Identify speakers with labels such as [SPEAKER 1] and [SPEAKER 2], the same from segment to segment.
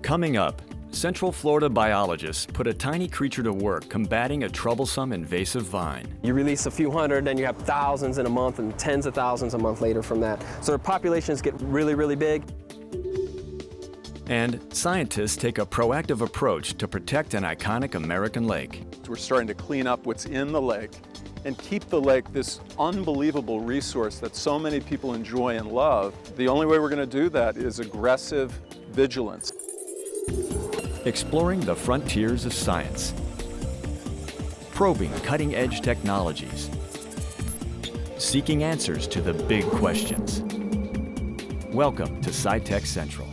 [SPEAKER 1] Coming up, Central Florida biologists put a tiny creature to work combating a troublesome invasive vine.
[SPEAKER 2] You release a few hundred, then you have thousands in a month and tens of thousands a month later from that. So the populations get really, really big.
[SPEAKER 1] And scientists take a proactive approach to protect an iconic American lake.
[SPEAKER 3] We're starting to clean up what's in the lake and keep the lake this unbelievable resource that so many people enjoy and love. The only way we're going to do that is aggressive vigilance.
[SPEAKER 1] Exploring the frontiers of science. Probing cutting-edge technologies. Seeking answers to the big questions. Welcome to SciTech Central.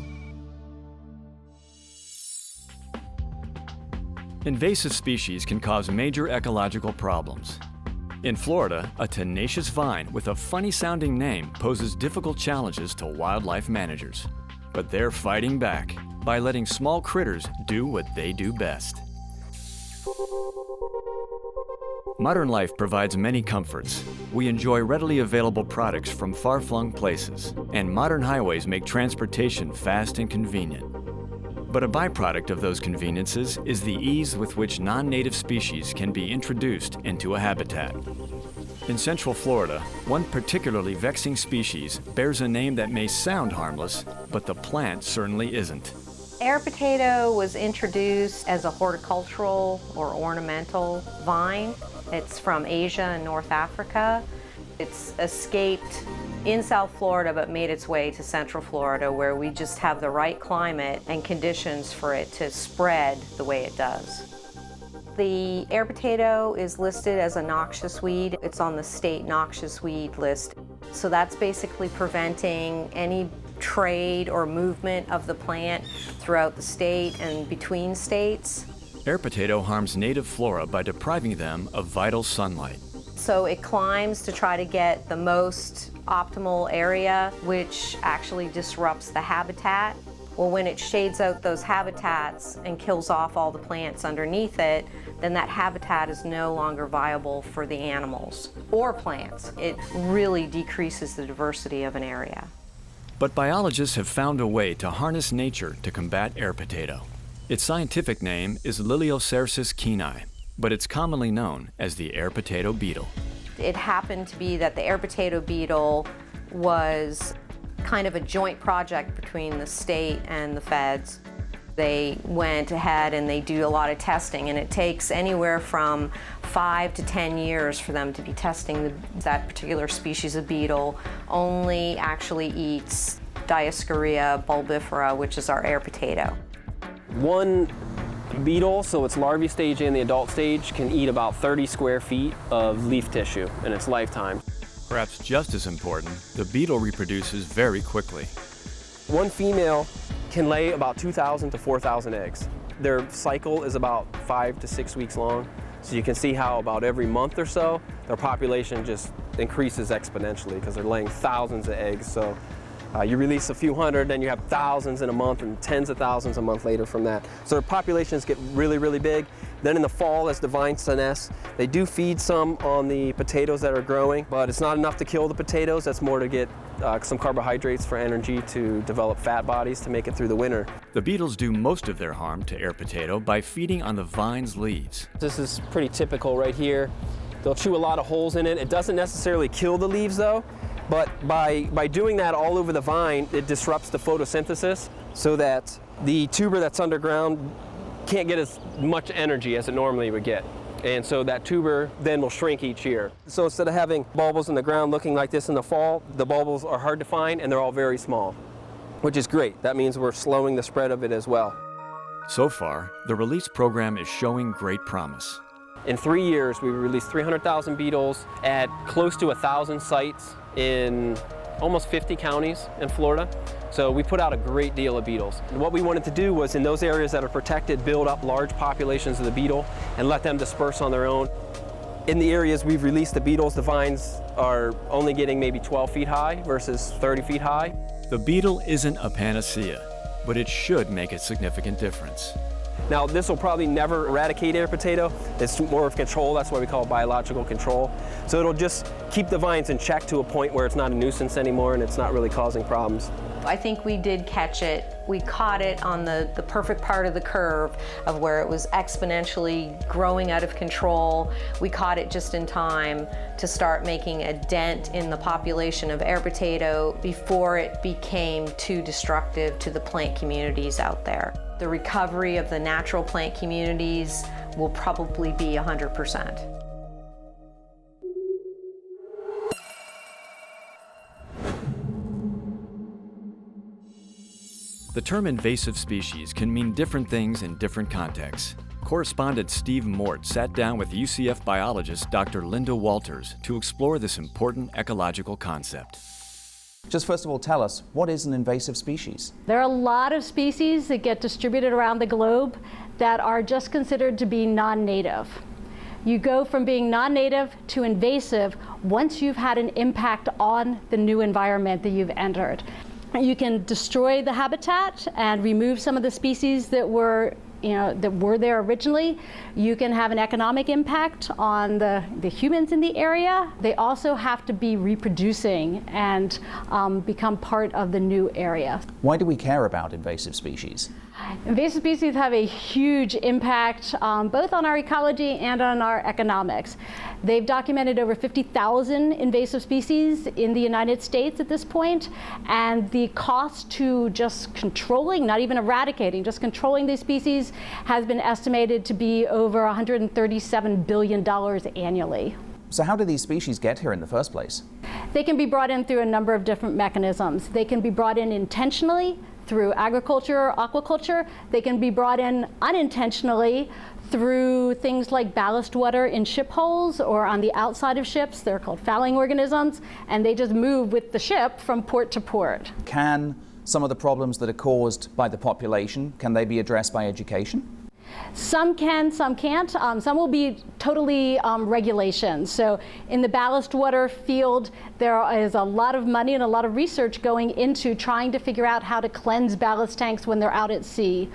[SPEAKER 1] Invasive species can cause major ecological problems. In Florida, a tenacious vine with a funny-sounding name poses difficult challenges to wildlife managers. But they're fighting back by letting small critters do what they do best. Modern life provides many comforts. We enjoy readily available products from far-flung places, and modern highways make transportation fast and convenient. But a byproduct of those conveniences is the ease with which non-native species can be introduced into a habitat. In Central Florida, one particularly vexing species bears a name that may sound harmless, but the plant certainly isn't.
[SPEAKER 4] Air potato was introduced as a horticultural or ornamental vine. It's from Asia and North Africa. It's escaped in South Florida but made its way to Central Florida, where we just have the right climate and conditions for it to spread the way it does. The air potato is listed as a noxious weed. It's on the state noxious weed list. So that's basically preventing any trade or movement of the plant throughout the state and between states.
[SPEAKER 1] Air potato harms native flora by depriving them of vital sunlight.
[SPEAKER 4] So it climbs to try to get the most optimal area, which actually disrupts the habitat. Well, when it shades out those habitats and kills off all the plants underneath it, then that habitat is no longer viable for the animals or plants. It really decreases the diversity of an area.
[SPEAKER 1] But biologists have found a way to harness nature to combat air potato. Its scientific name is Liliocercis keenai, but it's commonly known as the air potato beetle.
[SPEAKER 4] It happened to be that the air potato beetle was kind of a joint project between the state and the feds. They went ahead and they do a lot of testing, and it takes anywhere from 5 to 10 years for them to be testing that particular species of beetle. Only actually eats Dioscorea bulbifera, which is our air potato.
[SPEAKER 2] One beetle, so its larvae stage and the adult stage, can eat about 30 square feet of leaf tissue in its lifetime.
[SPEAKER 1] Perhaps just as important, the beetle reproduces very quickly.
[SPEAKER 2] One female can lay about 2,000 to 4,000 eggs. Their cycle is about 5 to 6 weeks long. So you can see how about every month or so, their population just increases exponentially because they're laying thousands of eggs. So you release a few hundred, then you have thousands in a month and tens of thousands a month later from that. So their populations get really, really big. Then in the fall, as the vines senesce, they do feed some on the potatoes that are growing, but it's not enough to kill the potatoes. That's more to get some carbohydrates for energy to develop fat bodies to make it through the winter.
[SPEAKER 1] The beetles do most of their harm to air potato by feeding on the vine's leaves.
[SPEAKER 2] This is pretty typical right here. They'll chew a lot of holes in it. It doesn't necessarily kill the leaves though, but by doing that all over the vine, it disrupts the photosynthesis so that the tuber that's underground can't get as much energy as it normally would get. And so that tuber then will shrink each year. So instead of having bulbils in the ground looking like this in the fall, the bulbils are hard to find and they're all very small, which is great. That means we're slowing the spread of it as well.
[SPEAKER 1] So far, the release program is showing great promise.
[SPEAKER 2] In 3 years, we released 300,000 beetles at close to 1,000 sites in almost 50 counties in Florida. So we put out a great deal of beetles. And what we wanted to do was, in those areas that are protected, build up large populations of the beetle and let them disperse on their own. In the areas we've released the beetles, the vines are only getting maybe 12 feet high versus 30 feet high.
[SPEAKER 1] The beetle isn't a panacea, but it should make a significant difference.
[SPEAKER 2] Now, this will probably never eradicate air potato. It's more of control. That's why we call it biological control. So it'll just keep the vines in check to a point where it's not a nuisance anymore and it's not really causing problems.
[SPEAKER 4] I think we did catch it. We caught it on the perfect part of the curve of where it was exponentially growing out of control. We caught it just in time to start making a dent in the population of air potato before it became too destructive to the plant communities out there. The recovery of the natural plant communities will probably be 100%.
[SPEAKER 1] The term invasive species can mean different things in different contexts. Correspondent Steve Mort sat down with UCF biologist Dr. Linda Walters to explore this important ecological concept.
[SPEAKER 5] Just first of all, tell us, what is an invasive species?
[SPEAKER 6] There are a lot of species that get distributed around the globe that are just considered to be non-native. You go from being non-native to invasive once you've had an impact on the new environment that you've entered. You can destroy the habitat and remove some of the species that were there originally. You can have an economic impact on the humans in the area. They also have to be reproducing and become part of the new area.
[SPEAKER 5] Why do we care about invasive species?
[SPEAKER 6] Invasive species have a huge impact both on our ecology and on our economics. They've documented over 50,000 invasive species in the United States at this point, and the cost to just controlling, not even eradicating, just controlling these species has been estimated to be over $137 billion annually.
[SPEAKER 5] So how do these species get here in the first place?
[SPEAKER 6] They can be brought in through a number of different mechanisms. They can be brought in intentionally through agriculture or aquaculture. They can be brought in unintentionally through things like ballast water in ship hulls or on the outside of ships. They're called fouling organisms, and they just move with the ship from port to port.
[SPEAKER 5] Can some of the problems that are caused by the population, can they be addressed by education?
[SPEAKER 6] Some can, some can't. Some will be totally regulations. So in the ballast water field, there is a lot of money and a lot of research going into trying to figure out how to cleanse ballast tanks when they're out at sea.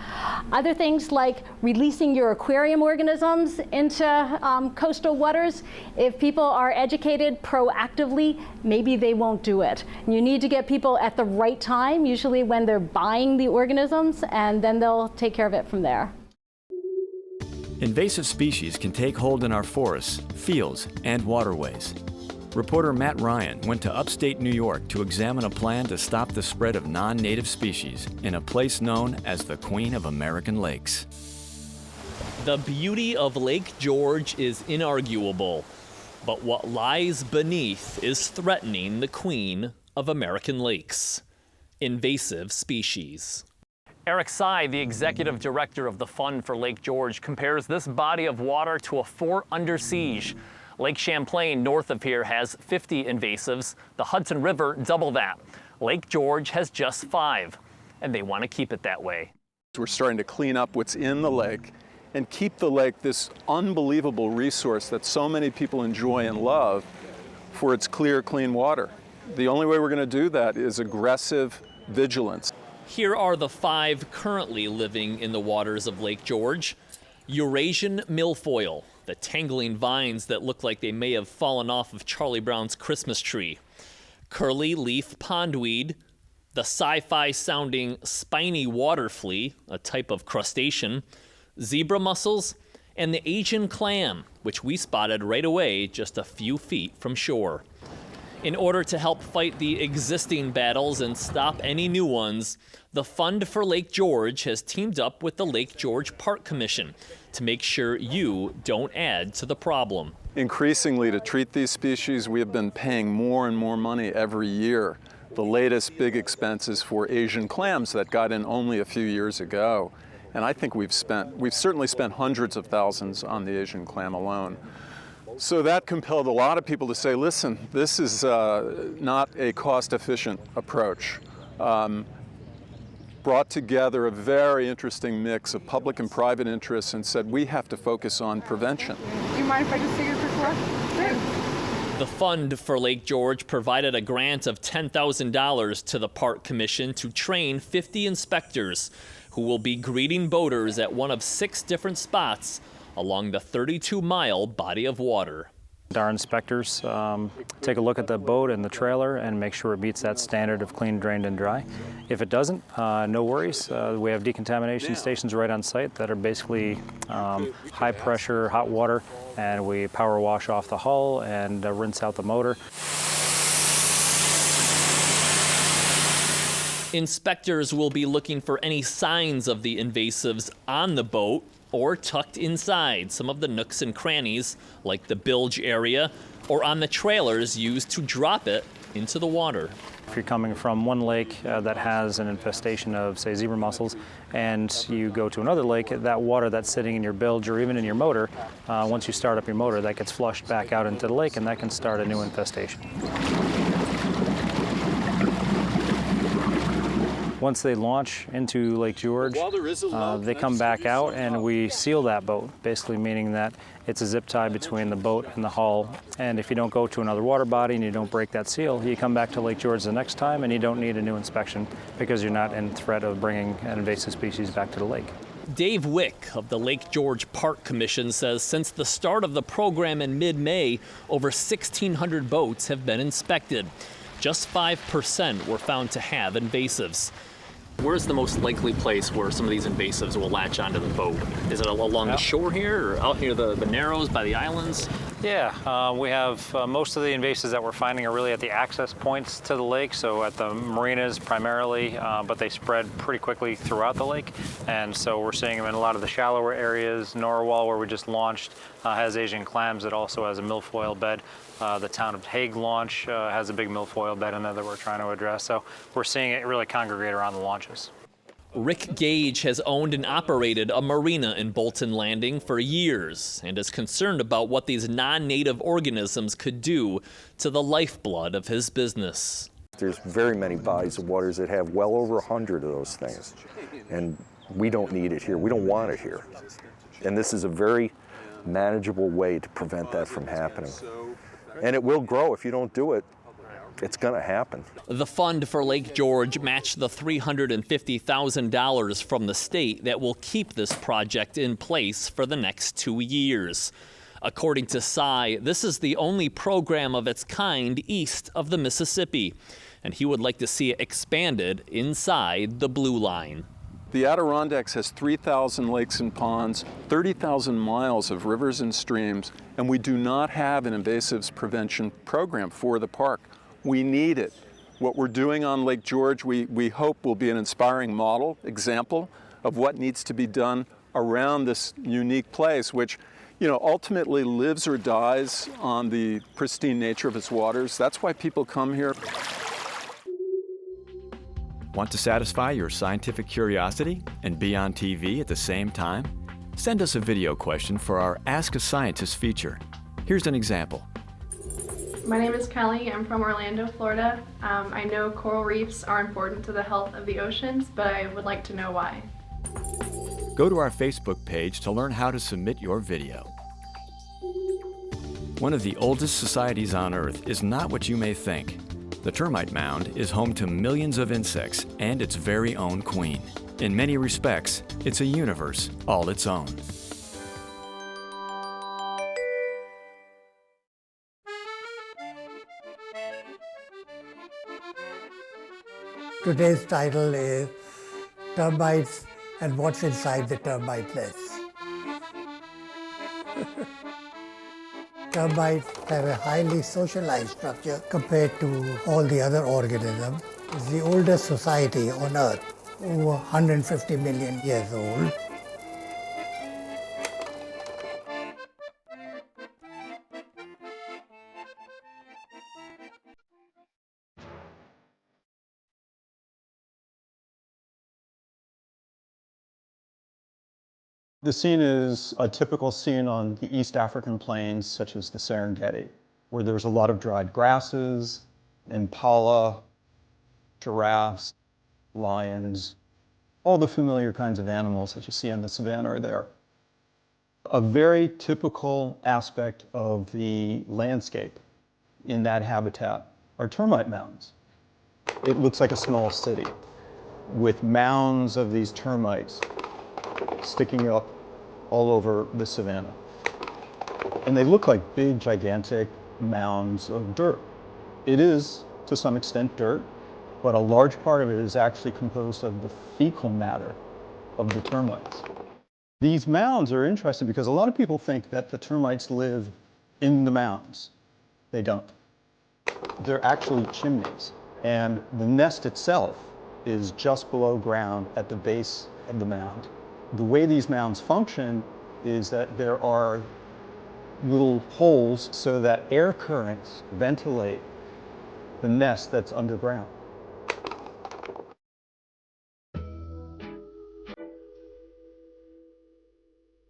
[SPEAKER 6] Other things like releasing your aquarium organisms into coastal waters. If people are educated proactively, maybe they won't do it. You need to get people at the right time, usually when they're buying the organisms, and then they'll take care of it from there.
[SPEAKER 1] Invasive species can take hold in our forests, fields, and waterways. Reporter Matt Ryan went to upstate New York to examine a plan to stop the spread of non-native species in a place known as the Queen of American Lakes.
[SPEAKER 7] The beauty of Lake George is inarguable, but what lies beneath is threatening the Queen of American Lakes: invasive species. Eric Sy, the executive director of the Fund for Lake George, compares this body of water to a fort under siege. Lake Champlain, north of here, has 50 invasives. The Hudson River, double that. Lake George has just 5, and they want to keep it that way.
[SPEAKER 3] We're starting to clean up what's in the lake and keep the lake this unbelievable resource that so many people enjoy and love for its clear, clean water. The only way we're going to do that is aggressive vigilance.
[SPEAKER 7] Here are the 5 currently living in the waters of Lake George. Eurasian milfoil, the tangling vines that look like they may have fallen off of Charlie Brown's Christmas tree. Curly leaf pondweed, the sci-fi sounding spiny water flea, a type of crustacean, zebra mussels, and the Asian clam, which we spotted right away just a few feet from shore. In order to help fight the existing battles and stop any new ones, the Fund for Lake George has teamed up with the Lake George Park Commission to make sure you don't add to the problem.
[SPEAKER 3] Increasingly, to treat these species, we have been paying more and more money every year. The latest big expense is for Asian clams that got in only a few years ago. And I think we've certainly spent hundreds of thousands on the Asian clam alone. So that compelled a lot of people to say, listen, this is not a cost-efficient approach. Brought together a very interesting mix of public and private interests and said, we have to focus on prevention.
[SPEAKER 8] Do you mind if I just take a quick walk? Sure.
[SPEAKER 7] The Fund for Lake George provided a grant of $10,000 to the Park Commission to train 50 inspectors who will be greeting boaters at one of 6 different spots along the 32-mile body of water.
[SPEAKER 9] Our inspectors take a look at the boat and the trailer and make sure it meets that standard of clean, drained, and dry. If it doesn't, no worries. We have decontamination stations right on site that are basically high pressure, hot water, and we power wash off the hull and rinse out the motor.
[SPEAKER 7] Inspectors will be looking for any signs of the invasives on the boat or tucked inside some of the nooks and crannies, like the bilge area, or on the trailers used to drop it into the water.
[SPEAKER 9] If you're coming from one lake that has an infestation of, say, zebra mussels, and you go to another lake, that water that's sitting in your bilge or even in your motor, once you start up your motor, that gets flushed back out into the lake, and that can start a new infestation. Once they launch into Lake George, they come back out and we seal that boat, basically meaning that it's a zip tie between the boat and the hull. And if you don't go to another water body and you don't break that seal, you come back to Lake George the next time and you don't need a new inspection because you're not in threat of bringing an invasive species back to the lake.
[SPEAKER 7] Dave Wick of the Lake George Park Commission says since the start of the program in mid-May, over 1,600 boats have been inspected. Just 5% were found to have invasives. Where's the most likely place where some of these invasives will latch onto the boat? Is it along the shore here or out here the narrows by the islands?
[SPEAKER 9] Yeah, we have most of the invasives that we're finding are really at the access points to the lake, so at the marinas primarily, but they spread pretty quickly throughout the lake. And so we're seeing them in a lot of the shallower areas. Norwal, where we just launched, has Asian clams. It also has a milfoil bed. The town of Hague launch has a big milfoil bed in there that we're trying to address. So we're seeing it really congregate around the launches.
[SPEAKER 7] Rick Gage has owned and operated a marina in Bolton Landing for years and is concerned about what these non-native organisms could do to the lifeblood of his business.
[SPEAKER 10] There's very many bodies of waters that have well over 100 of those things, and we don't need it here. We don't want it here. And this is a very manageable way to prevent that from happening. And it will grow if you don't do it. It's going to happen.
[SPEAKER 7] The fund for Lake George matched the $350,000 from the state that will keep this project in place for the next 2 years. According to Sy, this is the only program of its kind east of the Mississippi, and he would like to see it expanded inside the Blue Line.
[SPEAKER 3] The Adirondacks has 3,000 lakes and ponds, 30,000 miles of rivers and streams, and we do not have an invasives prevention program for the park. We need it. What we're doing on Lake George, we hope will be an inspiring model, example of what needs to be done around this unique place, which, you know, ultimately lives or dies on the pristine nature of its waters. That's why people come here.
[SPEAKER 1] Want to satisfy your scientific curiosity and be on TV at the same time? Send us a video question for our Ask a Scientist feature. Here's an example.
[SPEAKER 11] My name is Kelly. I'm from Orlando, Florida. I know coral reefs are important to the health of the oceans, but I would like to know why.
[SPEAKER 1] Go to our Facebook page to learn how to submit your video. One of the oldest societies on Earth is not what you may think. The termite mound is home to millions of insects and its very own queen. In many respects, it's a universe all its own.
[SPEAKER 12] Today's title is Termites and What's Inside the Termite Nest. Termites have a highly socialized structure compared to all the other organisms. It's the oldest society on Earth, over 150 million years old.
[SPEAKER 13] The scene is a typical scene on the East African plains, such as the Serengeti, where there's a lot of dried grasses, impala, giraffes, lions, all the familiar kinds of animals that you see in the savannah are there. A very typical aspect of the landscape in that habitat are termite mounds. It looks like a small city with mounds of these termites sticking up all over the savannah. And they look like big, gigantic mounds of dirt. It is, to some extent, dirt, but a large part of it is actually composed of the fecal matter of the termites. These mounds are interesting because a lot of people think that the termites live in the mounds. They don't. They're actually chimneys. And the nest itself is just below ground at the base of the mound. The way these mounds function is that there are little holes so that air currents ventilate the nest that's underground.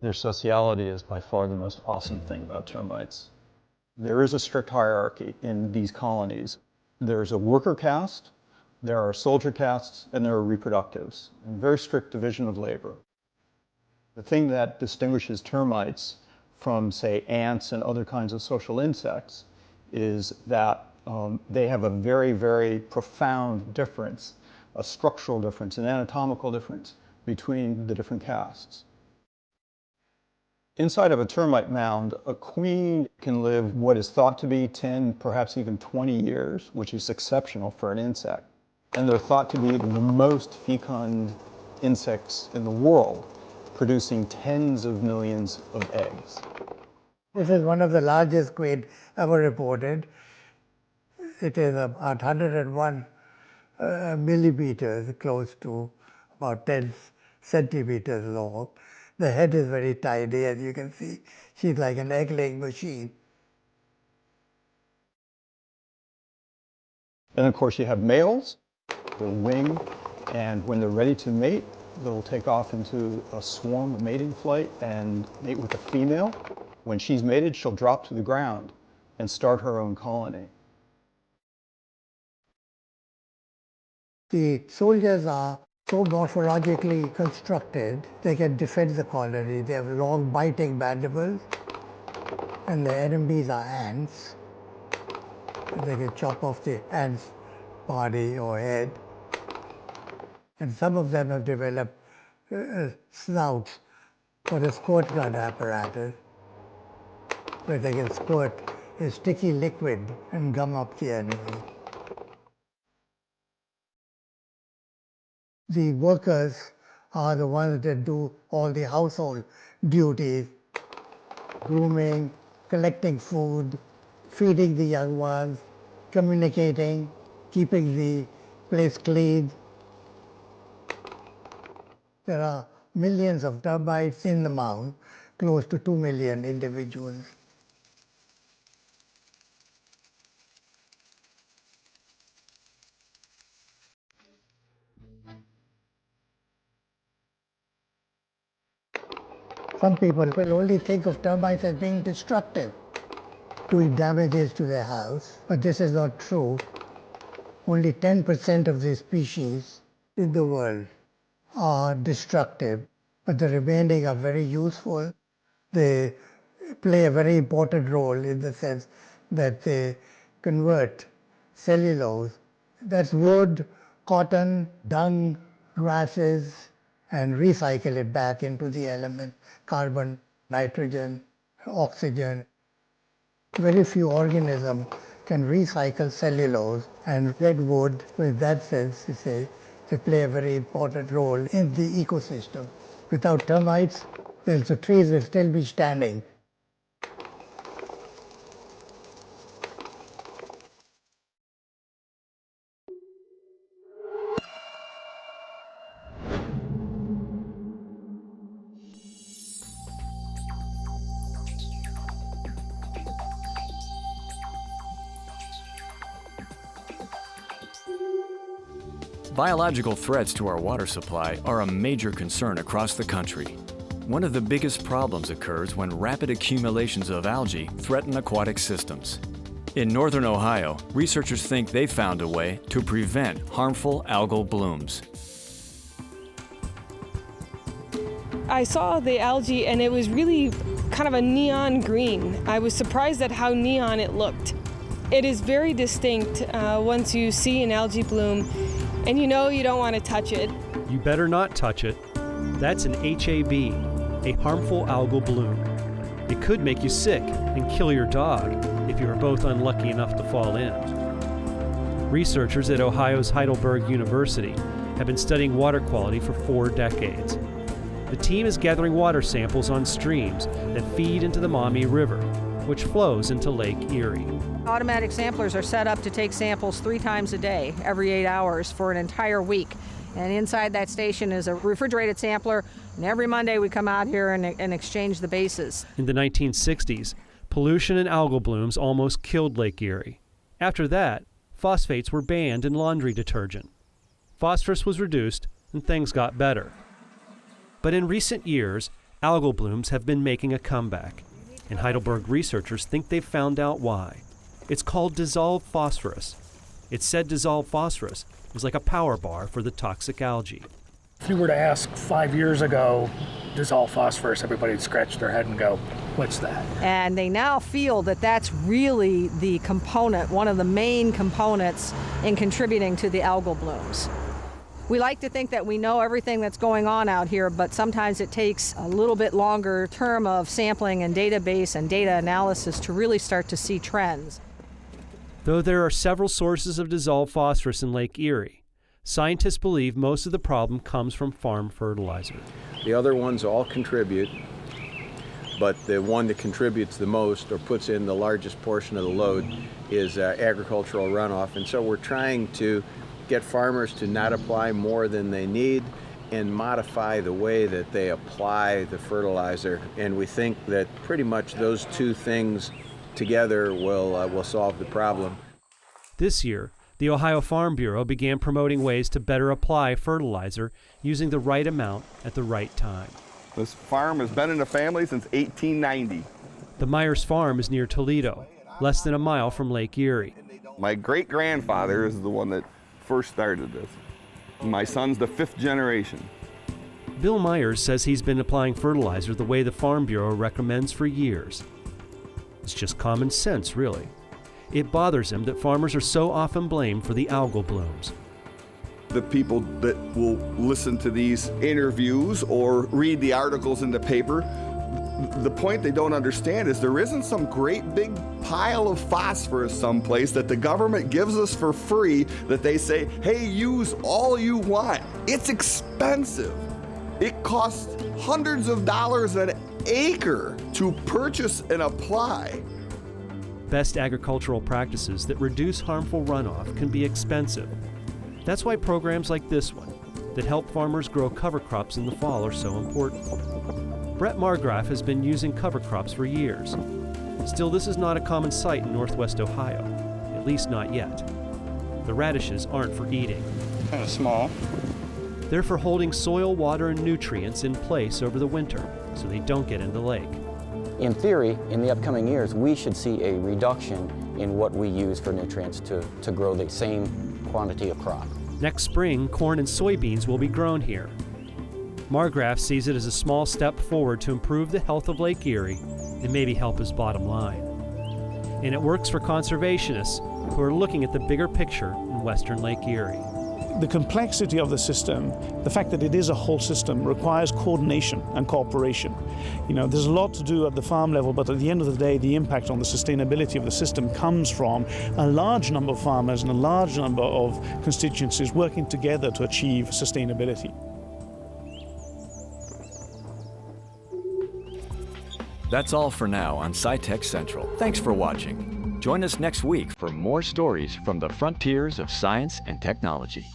[SPEAKER 13] Their sociality is by far the most awesome thing about termites. There is a strict hierarchy in these colonies. There's a worker caste, there are soldier castes, and there are reproductives, and very strict division of labor. The thing that distinguishes termites from, say, ants and other kinds of social insects is that they have a very, very profound difference, a structural difference, an anatomical difference between the different castes. Inside of a termite mound, a queen can live what is thought to be 10, perhaps even 20 years, which is exceptional for an insect. And they're thought to be the most fecund insects in the world, producing tens of millions of eggs.
[SPEAKER 12] This is one of the largest quaid ever reported. It is about 101 millimeters, close to about 10 centimeters long. The head is very tiny, as you can see. She's like an egg-laying machine.
[SPEAKER 13] And of course you have males, they'll wing, and when they're ready to mate, they'll take off into a swarm, a mating flight, and mate with a female. When she's mated, she'll drop to the ground and start her own colony.
[SPEAKER 12] The soldiers are so morphologically constructed, they can defend the colony. They have long biting mandibles, and the enemies are ants. They can chop off the ant's body or head. And some of them have developed snouts for the squirt gun apparatus, where they can squirt a sticky liquid and gum up the enemy. The workers are the ones that do all the household duties, grooming, collecting food, feeding the young ones, communicating, keeping the place clean. There are millions of termites in the mound, close to 2 million individuals. Some people will only think of termites as being destructive, doing damages to their house, but this is not true. Only 10% of the species in the world are destructive, but the remaining are very useful. They play a very important role in the sense that they convert cellulose, that's wood, cotton, dung, grasses, and recycle it back into the element carbon, nitrogen, oxygen. Very few organisms can recycle cellulose, and redwood, in that sense, they play a very important role in the ecosystem. Without termites, the trees will still be standing.
[SPEAKER 1] Biological threats to our water supply are a major concern across the country. One of the biggest problems occurs when rapid accumulations of algae threaten aquatic systems. In northern Ohio, researchers think they found a way to prevent harmful algal blooms.
[SPEAKER 8] I saw the algae and it was really kind of a neon green. I was surprised at how neon it looked. It is very distinct once you see an algae bloom, and you know you don't want to touch it.
[SPEAKER 14] You better not touch it. That's an HAB, a harmful algal bloom. It could make you sick and kill your dog if you are both unlucky enough to fall in. Researchers at Ohio's Heidelberg University have been studying water quality for 4 decades. The team is gathering water samples on streams that feed into the Maumee River, which flows into Lake Erie.
[SPEAKER 15] Automatic samplers are set up to take samples 3 times a day, every 8 hours, for an entire week. And inside that station is a refrigerated sampler, and every Monday we come out here and exchange the bases.
[SPEAKER 14] In the 1960s, pollution and algal blooms almost killed Lake Erie. After that, phosphates were banned in laundry detergent. Phosphorus was reduced, and things got better. But in recent years, algal blooms have been making a comeback, and Heidelberg researchers think they've found out why. It's called dissolved phosphorus. It's said dissolved phosphorus is like a power bar for the toxic algae.
[SPEAKER 16] If you were to ask 5 years ago, dissolved phosphorus, everybody would scratch their head and go, what's that?
[SPEAKER 15] And they now feel that that's really the component, one of the main components in contributing to the algal blooms. We like to think that we know everything that's going on out here, but sometimes it takes a little bit longer term of sampling and database and data analysis to really start to see trends.
[SPEAKER 14] Though there are several sources of dissolved phosphorus in Lake Erie, scientists believe most of the problem comes from farm fertilizer.
[SPEAKER 17] The other ones all contribute, but the one that contributes the most or puts in the largest portion of the load is agricultural runoff. And so we're trying to get farmers to not apply more than they need and modify the way that they apply the fertilizer. And we think that pretty much those 2 things together will solve the problem.
[SPEAKER 14] This year, the Ohio Farm Bureau began promoting ways to better apply fertilizer using the right amount at the right time.
[SPEAKER 18] This farm has been in the family since 1890.
[SPEAKER 14] The Myers Farm is near Toledo, less than a mile from Lake Erie.
[SPEAKER 18] My great-grandfather is the one that first started this. My son's the 5th generation.
[SPEAKER 14] Bill Myers says he's been applying fertilizer the way the Farm Bureau recommends for years. It's just common sense, really. It bothers him that farmers are so often blamed for the algal blooms.
[SPEAKER 18] The people that will listen to these interviews or read the articles in the paper, the point they don't understand is there isn't some great big pile of phosphorus someplace that the government gives us for free that they say, hey, use all you want. It's expensive. It costs hundreds of dollars an acre to purchase and apply.
[SPEAKER 14] Best agricultural practices that reduce harmful runoff can be expensive. That's why programs like this one, that help farmers grow cover crops in the fall, are so important. Brett Margraf has been using cover crops for years. Still, this is not a common sight in northwest Ohio, at least not yet. The radishes aren't for eating.
[SPEAKER 13] Kind of small.
[SPEAKER 14] They're for holding soil, water, and nutrients in place over the winter so they don't get in the lake.
[SPEAKER 19] In theory, in the upcoming years, we should see a reduction in what we use for nutrients to grow the same quantity of crop.
[SPEAKER 14] Next spring, corn and soybeans will be grown here. Margraf sees it as a small step forward to improve the health of Lake Erie and maybe help his bottom line. And it works for conservationists who are looking at the bigger picture in western Lake Erie.
[SPEAKER 20] The complexity of the system, the fact that it is a whole system, requires coordination and cooperation. There's a lot to do at the farm level, but at the end of the day, the impact on the sustainability of the system comes from a large number of farmers and a large number of constituencies working together to achieve sustainability.
[SPEAKER 1] That's all for now on SciTech Central. Thanks for watching. Join us next week for more stories from the frontiers of science and technology.